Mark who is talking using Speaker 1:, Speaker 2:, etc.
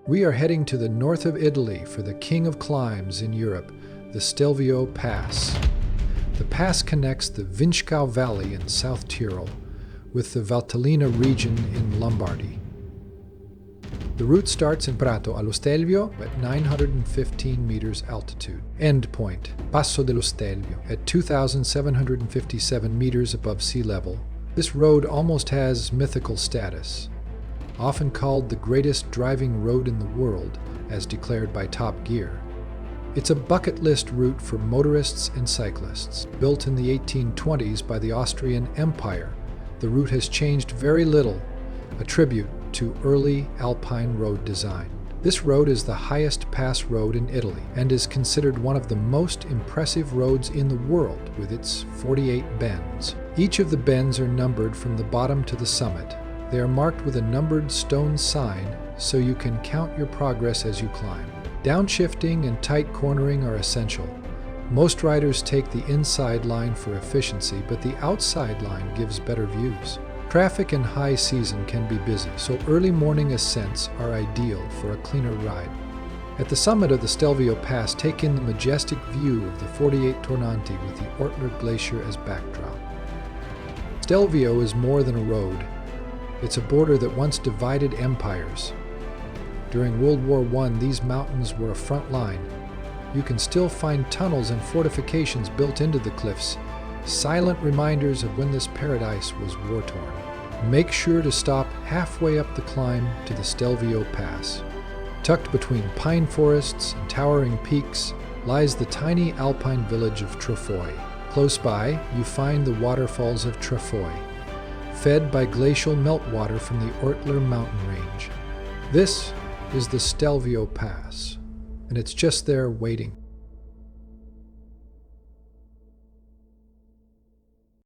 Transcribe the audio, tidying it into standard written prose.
Speaker 1: We are heading to the north of Italy for the king of climbs in Europe, the Stelvio Pass. The pass connects the Vinschgau Valley in South Tyrol with the Valtellina region in Lombardy. The route starts in Prato, allo Stelvio, at 915 meters altitude. End point, Passo dello Stelvio, at 2,757 meters above sea level. This road almost has mythical status, often called the greatest driving road in the world, as declared by Top Gear. It's a bucket list route for motorists and cyclists. Built in the 1820s by the Austrian Empire, the route has changed very little, a tribute to early alpine road design. This road is the highest pass road in Italy and is considered one of the most impressive roads in the world with its 48 bends. Each of the bends are numbered from the bottom to the summit. They are marked with a numbered stone sign so you can count your progress as you climb. Downshifting and tight cornering are essential. Most riders take the inside line for efficiency, but the outside line gives better views. Traffic in high season can be busy, so early morning ascents are ideal for a cleaner ride. At the summit of the Stelvio Pass, take in the majestic view of the 48 Tornanti with the Ortler glacier as backdrop. Stelvio is more than a road. It's a border that once divided empires. During World War I, these mountains were a front line. You can still find tunnels and fortifications built into the cliffs, silent reminders of when this paradise was war-torn. Make sure to stop halfway up the climb to the Stelvio Pass. Tucked between pine forests and towering peaks lies the tiny alpine village of Trafoi. Close by, you find the waterfalls of Trafoi, fed by glacial meltwater from the Ortler mountain range. This is the Stelvio Pass, and it's just there waiting.